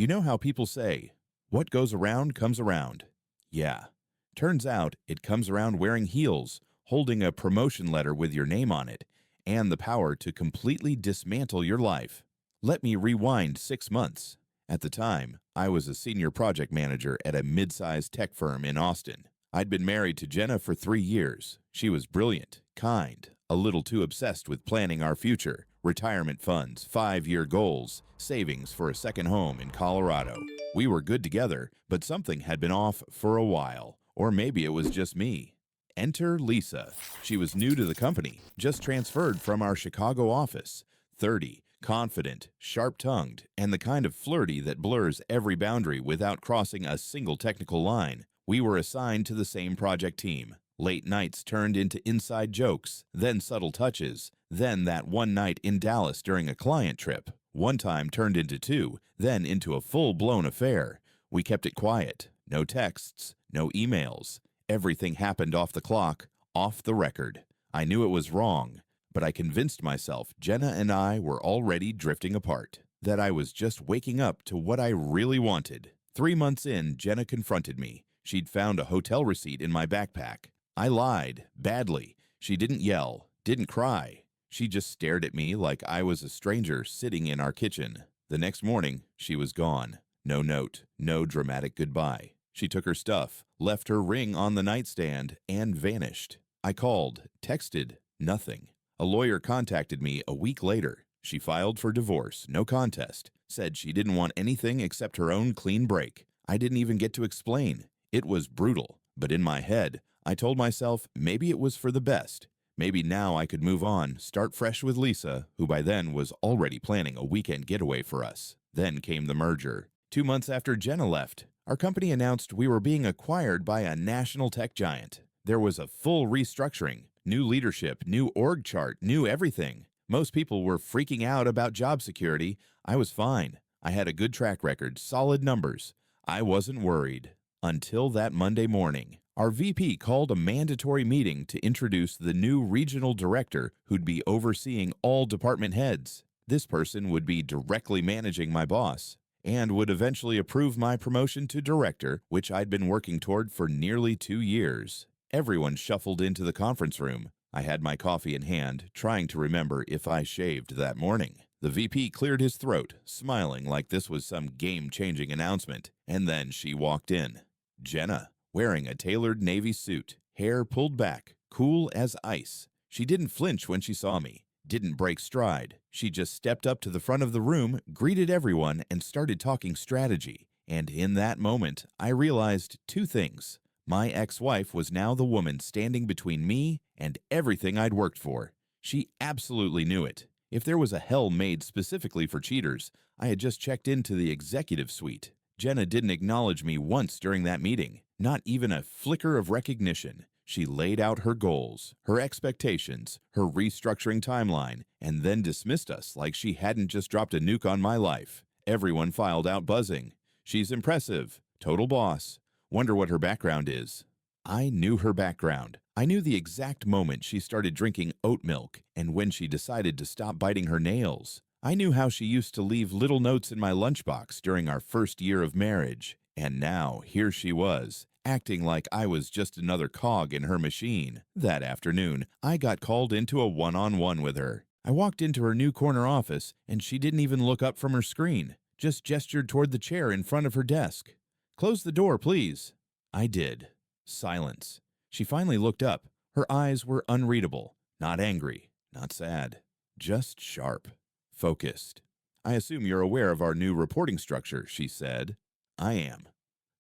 You know how people say, what goes around comes around? Yeah. Turns out it comes around wearing heels, holding a promotion letter with your name on it, and the power to completely dismantle your life. Let me rewind 6 months. At the time, I was a senior project manager at a mid-sized tech firm in Austin. I'd been married to Jenna for 3 years. She was brilliant, kind, a little too obsessed with planning our future, retirement funds, 5-year goals, savings for a second home in Colorado. We were good together, but something had been off for a while, or maybe it was just me. Enter Lisa. She was new to the company, just transferred from our Chicago office, 30, confident, sharp-tongued, and the kind of flirty that blurs every boundary without crossing a single technical line. We were assigned to the same project team. Late nights turned into inside jokes, then subtle touches, then that one night in Dallas during a client trip. One time turned into 2, then into a full-blown affair. We kept it quiet. No texts, no emails. Everything happened off the clock, off the record. I knew it was wrong, but I convinced myself Jenna and I were already drifting apart, that I was just waking up to what I really wanted. 3 months in, Jenna confronted me. She'd found a hotel receipt in my backpack. I lied, badly. She didn't yell, didn't cry. She just stared at me like I was a stranger sitting in our kitchen. The next morning, she was gone. No note, no dramatic goodbye. She took her stuff, left her ring on the nightstand, and vanished. I called, texted, nothing. A lawyer contacted me a week later. She filed for divorce, no contest, said she didn't want anything except her own clean break. I didn't even get to explain. It was brutal, but in my head, I told myself maybe it was for the best. Maybe now I could move on, start fresh with Lisa, who by then was already planning a weekend getaway for us. Then came the merger. 2 months after Jenna left, our company announced we were being acquired by a national tech giant. There was a full restructuring, new leadership, new org chart, new everything. Most people were freaking out about job security. I was fine. I had a good track record, solid numbers. I wasn't worried. Until that Monday morning. Our VP called a mandatory meeting to introduce the new regional director who'd be overseeing all department heads. This person would be directly managing my boss and would eventually approve my promotion to director, which I'd been working toward for nearly 2 years. Everyone shuffled into the conference room. I had my coffee in hand, trying to remember if I shaved that morning. The VP cleared his throat, smiling like this was some game-changing announcement, and then she walked in. Jenna, wearing a tailored navy suit, hair pulled back, cool as ice. She didn't flinch when she saw me, didn't break stride. She just stepped up to the front of the room, greeted everyone, and started talking strategy. And in that moment, I realized 2 things. My ex-wife was now the woman standing between me and everything I'd worked for. She absolutely knew it. If there was a hell made specifically for cheaters, I had just checked into the executive suite. Jenna didn't acknowledge me once during that meeting, not even a flicker of recognition. She laid out her goals, her expectations, her restructuring timeline, and then dismissed us like she hadn't just dropped a nuke on my life. Everyone filed out buzzing. She's impressive, total boss. Wonder what her background is. I knew her background. I knew the exact moment she started drinking oat milk and when she decided to stop biting her nails. I knew how she used to leave little notes in my lunchbox during our first year of marriage. And now, here she was, acting like I was just another cog in her machine. That afternoon, I got called into a one-on-one with her. I walked into her new corner office, and she didn't even look up from her screen, just gestured toward the chair in front of her desk. "Close the door, please." I did. Silence. She finally looked up. Her eyes were unreadable. Not angry, not sad, just sharp. Focused. "I assume you're aware of our new reporting structure," she said. "I am."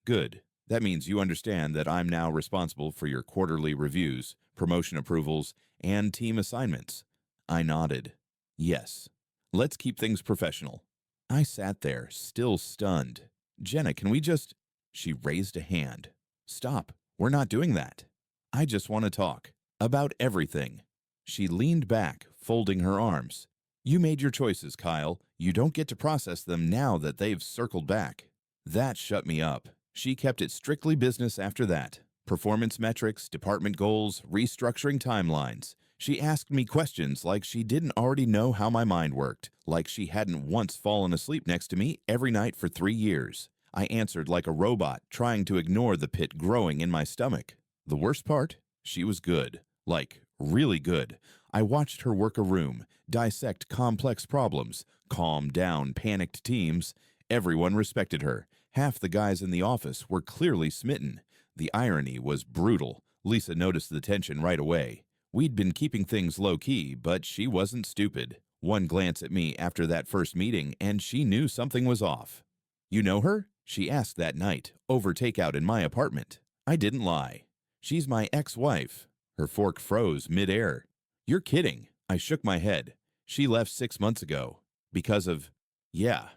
"Good. That means you understand that I'm now responsible for your quarterly reviews, promotion approvals, and team assignments." I nodded. "Yes. Let's keep things professional." I sat there, still stunned. "Jenna, can we just—" She raised a hand. "Stop. We're not doing that. I just want to talk. About everything." She leaned back, folding her arms. "You made your choices, Kyle. You don't get to process them now that they've circled back." That shut me up. She kept it strictly business after that. Performance metrics, department goals, restructuring timelines. She asked me questions like she didn't already know how my mind worked, like she hadn't once fallen asleep next to me every night for 3 years. I answered like a robot, trying to ignore the pit growing in my stomach. The worst part? She was good. Like, really good. I watched her work a room, dissect complex problems, calm down panicked teams. Everyone respected her. Half the guys in the office were clearly smitten. The irony was brutal. Lisa noticed the tension right away. We'd been keeping things low-key, but she wasn't stupid. One glance at me after that first meeting, and she knew something was off. "You know her?" she asked that night, over takeout in my apartment. I didn't lie. "She's my ex-wife." Her fork froze mid-air. "You're kidding." I shook my head. "She left 6 months ago." "Because of—" "Yeah."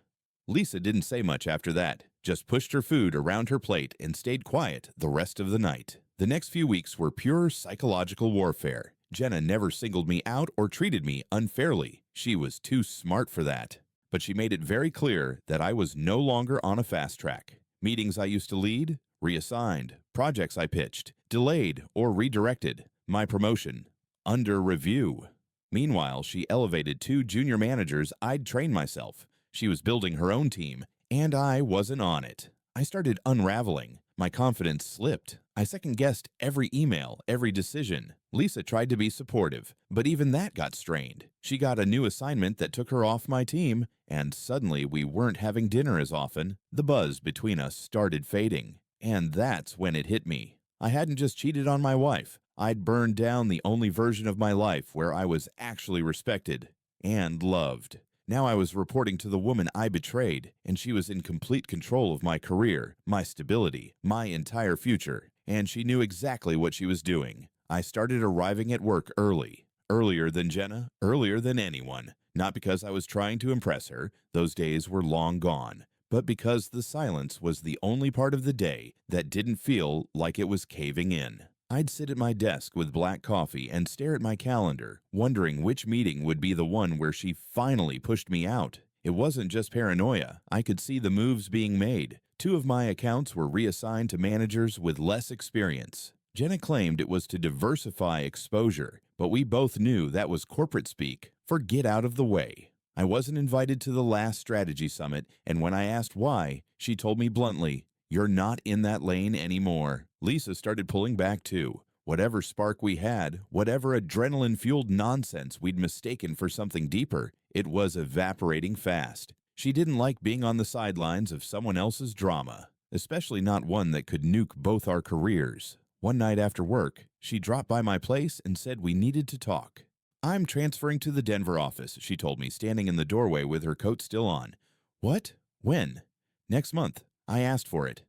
Lisa didn't say much after that, just pushed her food around her plate and stayed quiet the rest of the night. The next few weeks were pure psychological warfare. Jenna never singled me out or treated me unfairly. She was too smart for that. But she made it very clear that I was no longer on a fast track. Meetings I used to lead, reassigned. Projects I pitched, delayed or redirected. My promotion, under review. Meanwhile, she elevated 2 junior managers I'd trained myself. She was building her own team, and I wasn't on it. I started unraveling. My confidence slipped. I second-guessed every email, every decision. Lisa tried to be supportive, but even that got strained. She got a new assignment that took her off my team, and suddenly we weren't having dinner as often. The buzz between us started fading, and that's when it hit me. I hadn't just cheated on my wife. I'd burned down the only version of my life where I was actually respected and loved. Now I was reporting to the woman I betrayed, and she was in complete control of my career, my stability, my entire future, and she knew exactly what she was doing. I started arriving at work early, earlier than Jenna, earlier than anyone, not because I was trying to impress her, those days were long gone, but because the silence was the only part of the day that didn't feel like it was caving in. I'd sit at my desk with black coffee and stare at my calendar, wondering which meeting would be the one where she finally pushed me out. It wasn't just paranoia. I could see the moves being made. 2 of my accounts were reassigned to managers with less experience. Jenna claimed it was to diversify exposure, but we both knew that was corporate speak for get out of the way. I wasn't invited to the last strategy summit, and when I asked why, she told me bluntly, "You're not in that lane anymore." Lisa started pulling back too. Whatever spark we had, whatever adrenaline-fueled nonsense we'd mistaken for something deeper, it was evaporating fast. She didn't like being on the sidelines of someone else's drama, especially not one that could nuke both our careers. One night after work, she dropped by my place and said we needed to talk. "I'm transferring to the Denver office," she told me, standing in the doorway with her coat still on. "What? When?" "Next month. I asked for it."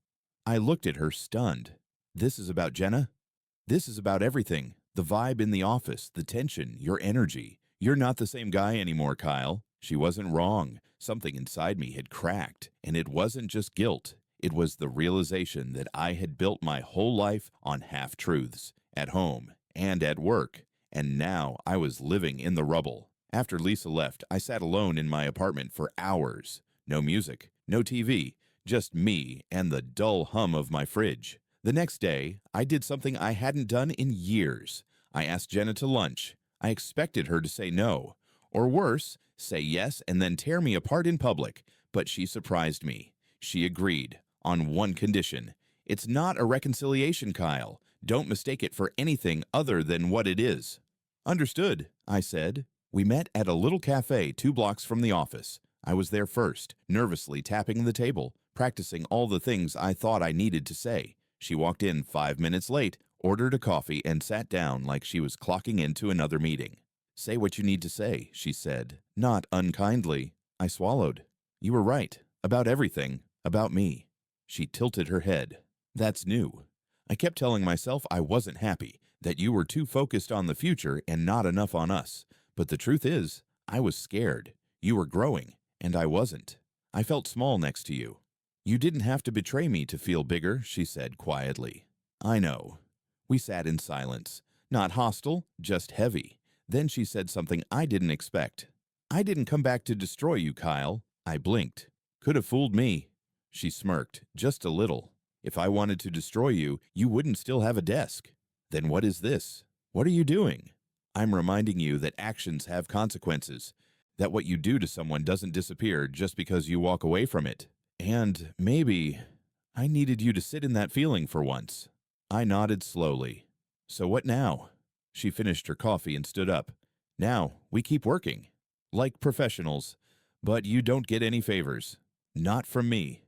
I looked at her stunned. "This is about Jenna?" "This is about everything. The vibe in the office, the tension, your energy. You're not the same guy anymore, Kyle." She wasn't wrong. Something inside me had cracked, and it wasn't just guilt. It was the realization that I had built my whole life on half-truths, at home and at work, and now I was living in the rubble. After Lisa left, I sat alone in my apartment for hours. No music, no TV, just me and the dull hum of my fridge. The next day, I did something I hadn't done in years. I asked Jenna to lunch. I expected her to say no, or worse, say yes and then tear me apart in public, but she surprised me. She agreed, on one condition. "It's not a reconciliation, Kyle. Don't mistake it for anything other than what it is." "Understood," I said. We met at a little cafe 2 blocks from the office. I was there first, nervously tapping the table, practicing all the things I thought I needed to say. She walked in 5 minutes late, ordered a coffee, and sat down like she was clocking into another meeting. "Say what you need to say," she said, not unkindly. I swallowed. "You were right. About everything. About me." She tilted her head. "That's new. I kept telling myself I wasn't happy, that you were too focused on the future and not enough on us. But the truth is, I was scared. You were growing, and I wasn't. I felt small next to you." "You didn't have to betray me to feel bigger," she said quietly. "I know." We sat in silence. Not hostile, just heavy. Then she said something I didn't expect. "I didn't come back to destroy you, Kyle." I blinked. "Could have fooled me." She smirked, just a little. "If I wanted to destroy you, you wouldn't still have a desk." "Then what is this? What are you doing?" I'm reminding you that actions have consequences, that what you do to someone doesn't disappear just because you walk away from it. And maybe I needed you to sit in that feeling for once." I nodded slowly. "So what now?" She finished her coffee and stood up. "Now, we keep working. Like professionals. But you don't get any favors. Not from me."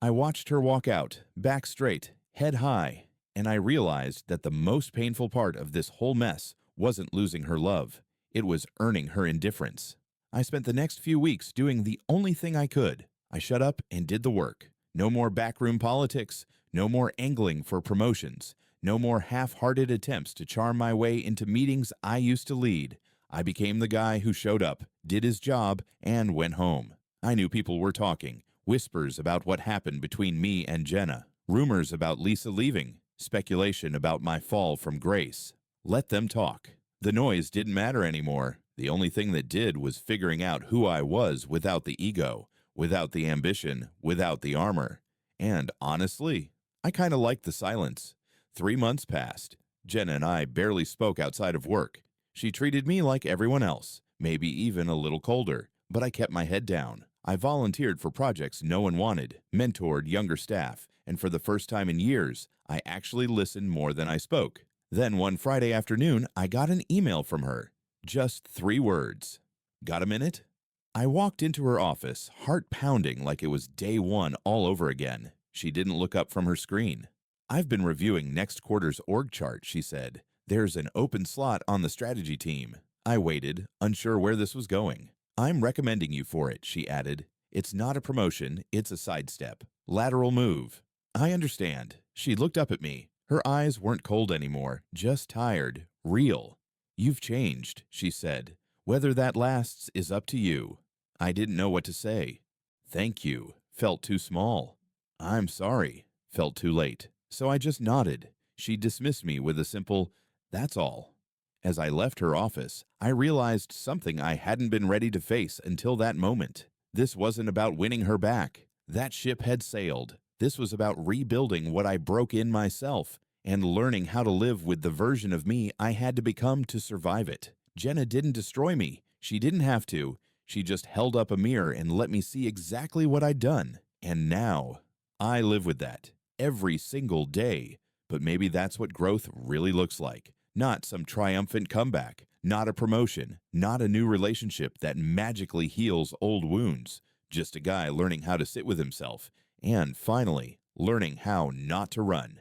I watched her walk out, back straight, head high, and I realized that the most painful part of this whole mess wasn't losing her love. It was earning her indifference. I spent the next few weeks doing the only thing I could. I shut up and did the work. No more backroom politics, no more angling for promotions, no more half-hearted attempts to charm my way into meetings I used to lead. I became the guy who showed up, did his job, and went home. I knew people were talking, whispers about what happened between me and Jenna, rumors about Lisa leaving, speculation about my fall from grace. Let them talk. The noise didn't matter anymore. The only thing that did was figuring out who I was without the ego, without the ambition, without the armor. And honestly, I kind of liked the silence. 3 months passed. Jenna and I barely spoke outside of work. She treated me like everyone else, maybe even a little colder, but I kept my head down. I volunteered for projects no one wanted, mentored younger staff, and for the first time in years, I actually listened more than I spoke. Then one Friday afternoon, I got an email from her. Just 3 words. "Got a minute?" I walked into her office, heart pounding like it was day one all over again. She didn't look up from her screen. "I've been reviewing next quarter's org chart," she said. "There's an open slot on the strategy team." I waited, unsure where this was going. "I'm recommending you for it," she added. "It's not a promotion, it's a sidestep. Lateral move." "I understand." She looked up at me. Her eyes weren't cold anymore, just tired, real. "You've changed," she said. "Whether that lasts is up to you." I didn't know what to say. "Thank you" felt too small. "I'm sorry" felt too late. So I just nodded. She dismissed me with a simple, "That's all." As I left her office, I realized something I hadn't been ready to face until that moment. This wasn't about winning her back. That ship had sailed. This was about rebuilding what I broke in myself and learning how to live with the version of me I had to become to survive it. Jenna didn't destroy me. She didn't have to. She just held up a mirror and let me see exactly what I'd done. And now, I live with that every single day. But maybe that's what growth really looks like. Not some triumphant comeback, not a promotion, not a new relationship that magically heals old wounds. Just a guy learning how to sit with himself and, finally, learning how not to run.